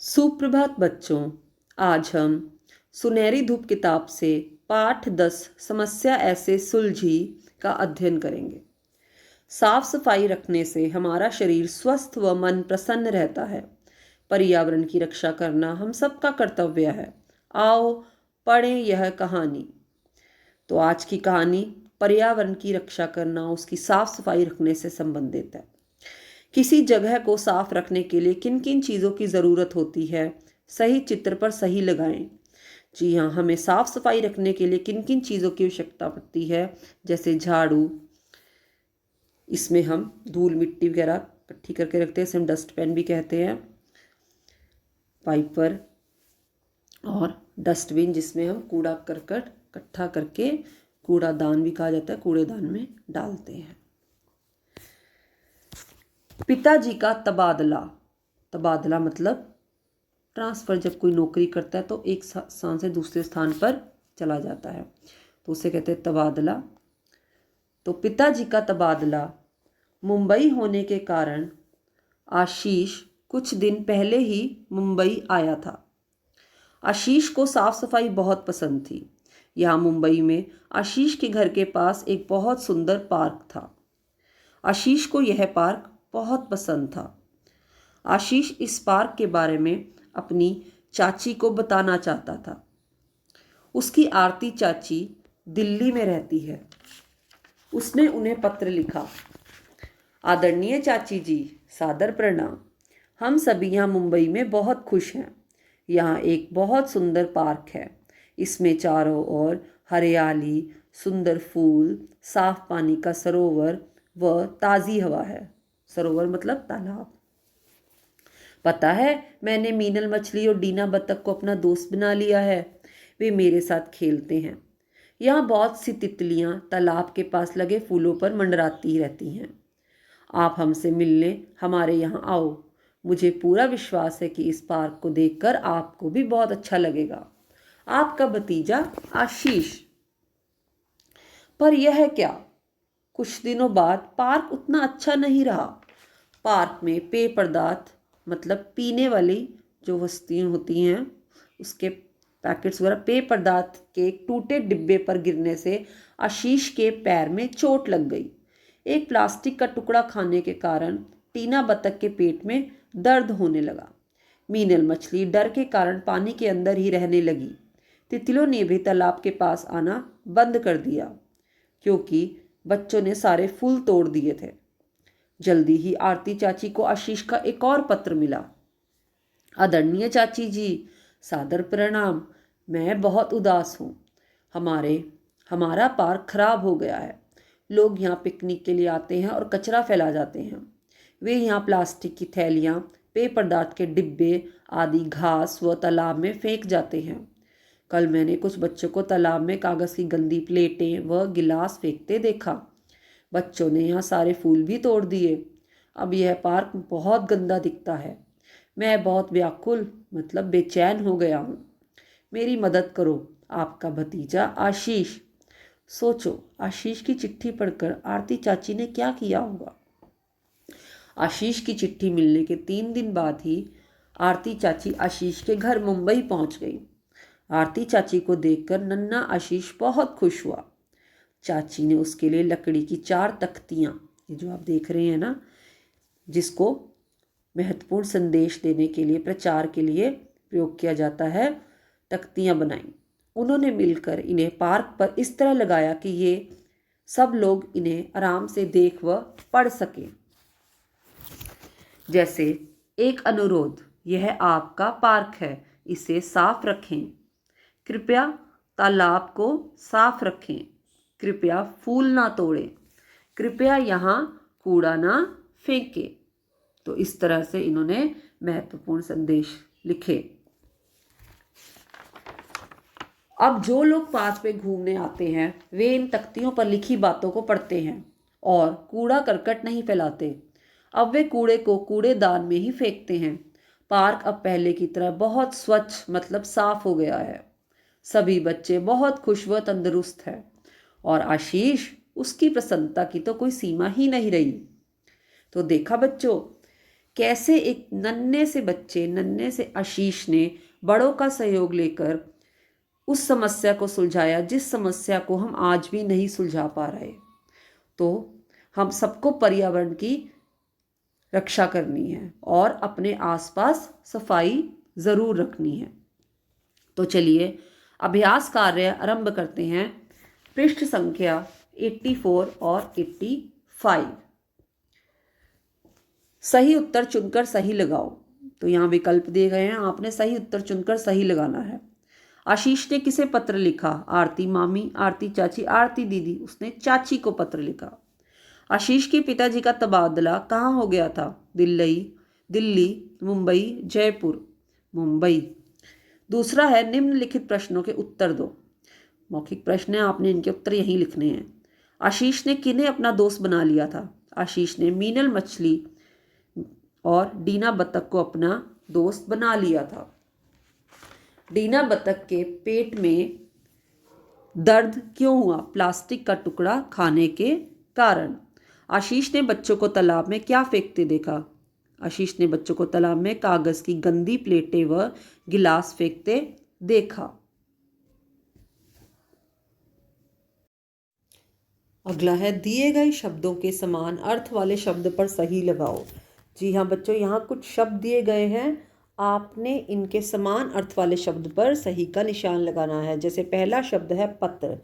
सुप्रभात बच्चों। आज हम सुनहरी धूप किताब से पाठ 10 समस्या ऐसे सुलझी का अध्ययन करेंगे। साफ सफाई रखने से हमारा शरीर स्वस्थ व मन प्रसन्न रहता है। पर्यावरण की रक्षा करना हम सबका कर्तव्य है। आओ पढ़ें यह कहानी। तो आज की कहानी पर्यावरण की रक्षा करना, उसकी साफ सफाई रखने से संबंधित है। किसी जगह को साफ रखने के लिए किन किन चीज़ों की ज़रूरत होती है, सही चित्र पर सही लगाएं। जी हाँ, हमें साफ सफाई रखने के लिए किन किन चीज़ों की आवश्यकता पड़ती है, जैसे झाड़ू, इसमें हम धूल मिट्टी वगैरह इकट्ठी करके रखते हैं, इसे हम डस्टबिन भी कहते हैं। वाइपर और डस्टबिन जिसमें हम कूड़ा करकट इकट्ठा करके, कूड़ादान भी कहा जाता है, कूड़ेदान में डालते हैं। पिताजी का तबादला। तबादला मतलब ट्रांसफ़र। जब कोई नौकरी करता है तो एक स्थान से दूसरे स्थान पर चला जाता है, तो उसे कहते हैं तबादला। तो पिताजी का तबादला मुंबई होने के कारण आशीष कुछ दिन पहले ही मुंबई आया था। आशीष को साफ सफाई बहुत पसंद थी। यहाँ मुंबई में आशीष के घर के पास एक बहुत सुंदर पार्क था। आशीष को यह पार्क बहुत पसंद था। आशीष इस पार्क के बारे में अपनी चाची को बताना चाहता था। उसकी आरती चाची दिल्ली में रहती है। उसने उन्हें पत्र लिखा। आदरणीय चाची जी, सादर प्रणाम। हम सभी यहाँ मुंबई में बहुत खुश हैं। यहाँ एक बहुत सुंदर पार्क है। इसमें चारों ओर हरियाली, सुंदर फूल, साफ पानी का सरोवर व ताज़ी हवा है। सरोवर मतलब तालाब। पता है, मैंने मीनल मछली और डीना बत्तख को अपना दोस्त बना लिया है। वे मेरे साथ खेलते हैं। यहाँ बहुत सी तितलियाँ तालाब के पास लगे फूलों पर मंडराती रहती हैं। आप हमसे मिलने हमारे यहाँ आओ। मुझे पूरा विश्वास है कि इस पार्क को देखकर आपको भी बहुत अच्छा लगेगा। आपका भतीजा आशीष। पर यह क्या, कुछ दिनों बाद पार्क उतना अच्छा नहीं रहा। पार्क में पेय पदार्थ मतलब पीने वाली जो वस्तुएं होती हैं, उसके पैकेट्स वगैरह, पेय पदार्थ के एक टूटे डिब्बे पर गिरने से आशीष के पैर में चोट लग गई। एक प्लास्टिक का टुकड़ा खाने के कारण टीना बत्तख के पेट में दर्द होने लगा। मीनल मछली डर के कारण पानी के अंदर ही रहने लगी। तितलियों ने भी तालाब के पास आना बंद कर दिया क्योंकि बच्चों ने सारे फूल तोड़ दिए थे। जल्दी ही आरती चाची को आशीष का एक और पत्र मिला। आदरणीय चाची जी, सादर प्रणाम। मैं बहुत उदास हूँ। हमारा पार्क खराब हो गया है। लोग यहाँ पिकनिक के लिए आते हैं और कचरा फैला जाते हैं। वे यहाँ प्लास्टिक की थैलियाँ, पेय पदार्थ के डिब्बे आदि घास व तालाब में फेंक जाते हैं। कल मैंने कुछ बच्चों को तालाब में कागज़ की गंदी प्लेटें व गिलास फेंकते देखा। बच्चों ने यहाँ सारे फूल भी तोड़ दिए। अब यह पार्क बहुत गंदा दिखता है। मैं बहुत व्याकुल मतलब बेचैन हो गया हूँ। मेरी मदद करो। आपका भतीजा आशीष। सोचो, आशीष की चिट्ठी पढ़कर आरती चाची ने क्या किया होगा। आशीष की चिट्ठी मिलने के 3 दिन बाद ही आरती चाची आशीष के घर मुंबई पहुंच गई। आरती चाची को देखकर नन्हा आशीष बहुत खुश हुआ। चाची ने उसके लिए लकड़ी की 4 तख्तियाँ, ये जो आप देख रहे हैं ना, जिसको महत्वपूर्ण संदेश देने के लिए, प्रचार के लिए प्रयोग किया जाता है, तख्तियाँ बनाई। उन्होंने मिलकर इन्हें पार्क पर इस तरह लगाया कि ये सब लोग इन्हें आराम से देख व पढ़ सकें। जैसे एक अनुरोध, यह आपका पार्क है, इसे साफ रखें। कृपया तालाब को साफ रखें। कृपया फूल ना तोड़ें। कृपया यहाँ कूड़ा ना फेंकें। तो इस तरह से इन्होंने महत्वपूर्ण संदेश लिखे। अब जो लोग पार्क पे घूमने आते हैं वे इन तख्तियों पर लिखी बातों को पढ़ते हैं और कूड़ा करकट नहीं फैलाते। अब वे कूड़े को कूड़ेदान में ही फेंकते हैं। पार्क अब पहले की तरह बहुत स्वच्छ मतलब साफ हो गया है। सभी बच्चे बहुत खुश व तंदुरुस्त हैं और आशीष, उसकी प्रसन्नता की तो कोई सीमा ही नहीं रही। तो देखा बच्चों, कैसे एक नन्हे से आशीष ने बड़ों का सहयोग लेकर उस समस्या को सुलझाया जिस समस्या को हम आज भी नहीं सुलझा पा रहे। तो हम सबको पर्यावरण की रक्षा करनी है और अपने आसपास सफाई ज़रूर रखनी है। तो चलिए अभ्यास कार्य आरंभ करते हैं। पृष्ठ संख्या 84 और 85। सही उत्तर चुनकर सही लगाओ। तो यहाँ विकल्प दिए गए हैं, आपने सही उत्तर चुनकर सही लगाना है। आशीष ने किसे पत्र लिखा? आरती मामी, आरती चाची, आरती दीदी। उसने चाची को पत्र लिखा। आशीष के पिताजी का तबादला कहाँ हो गया था? दिल्ली, मुंबई, जयपुर। मुंबई। दूसरा है निम्नलिखित प्रश्नों के उत्तर दो। मौखिक प्रश्न है, आपने इनके उत्तर यहीं लिखने हैं। आशीष ने किन्हें अपना दोस्त बना लिया था? आशीष ने मीनल मछली और डीना बतख को अपना दोस्त बना लिया था। डीना बतख के पेट में दर्द क्यों हुआ? प्लास्टिक का टुकड़ा खाने के कारण। आशीष ने बच्चों को तालाब में क्या फेंकते देखा? आशीष ने बच्चों को तालाब में कागज की गंदी प्लेटें व गिलास फेंकते देखा। अगला है दिए गए शब्दों के समान अर्थ वाले शब्द पर सही लगाओ। जी हाँ बच्चों, यहाँ कुछ शब्द दिए गए हैं, आपने इनके समान अर्थ वाले शब्द पर सही का निशान लगाना है। जैसे पहला शब्द है पत्र,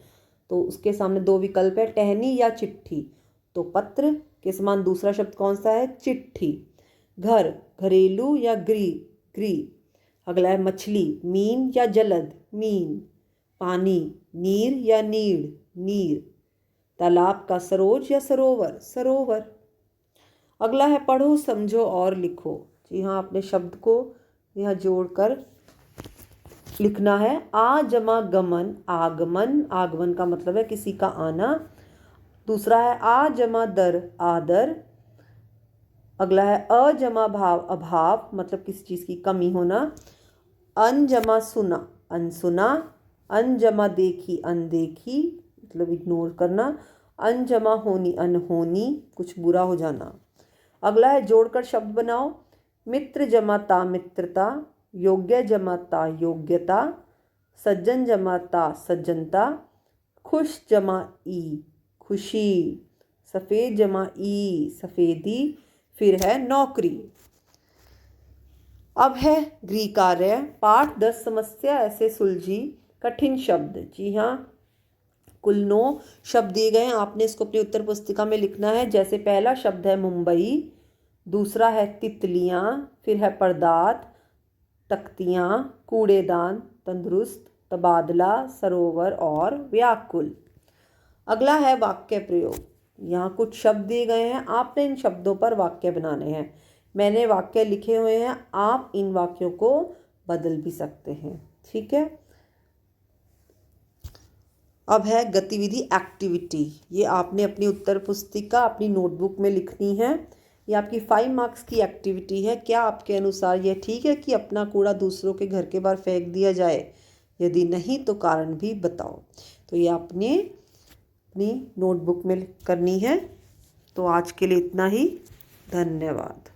तो उसके सामने दो विकल्प है, टहनी या चिट्ठी। तो पत्र के समान दूसरा शब्द कौन सा है? चिट्ठी। घर, घरेलू या गृह। अगला है मछली, मीन या जलद, मीन। पानी, नीर या नीर। तालाब का सरोज या सरोवर। अगला है पढ़ो, समझो और लिखो। जी हाँ, आपने शब्द को यहाँ जोड़कर लिखना है। आ जमा गमन, आगमन का मतलब है किसी का आना। दूसरा है आ जमा दर, आदर। अगला है अ जमा भाव, अभाव मतलब किसी चीज़ की कमी होना। अन जमा सुना, अनसुना। अन जमा देखी, अनदेखी मतलब इग्नोर करना। अन जमा होनी, अनहोनी कुछ बुरा हो जाना। अगला है जोड़कर शब्द बनाओ। मित्र जमा ता, मित्रता। योग्य जमा ता, योग्यता। सज्जन जमा ता, सज्जनता। खुश जमा ई, खुशी। सफ़ेद जमा ई, सफ़ेदी। फिर है नौकरी। अब है गृह कार्य। पाठ 10 समस्या ऐसे सुलझी कठिन शब्द। जी हाँ, कुल 9 शब्द दिए गए हैं, आपने इसको अपनी उत्तर पुस्तिका में लिखना है। जैसे पहला शब्द है मुंबई, दूसरा है तितलियाँ, फिर है पदार्थ, तख्तियाँ, कूड़ेदान, तंदुरुस्त, तबादला, सरोवर और व्याकुल। अगला है वाक्य प्रयोग। यहाँ कुछ शब्द दिए गए हैं, आपने इन शब्दों पर वाक्य बनाने हैं। मैंने वाक्य लिखे हुए हैं, आप इन वाक्यों को बदल भी सकते हैं। ठीक है। अब है गतिविधि, एक्टिविटी। ये आपने अपनी उत्तर पुस्तिका अपनी नोटबुक में लिखनी है। ये आपकी 5 मार्क्स की एक्टिविटी है। क्या आपके अनुसार यह ठीक है कि अपना कूड़ा दूसरों के घर के बाहर फेंक दिया जाए? यदि नहीं तो कारण भी बताओ। तो ये आपने अपनी नोटबुक में करनी है। तो आज के लिए इतना ही। धन्यवाद।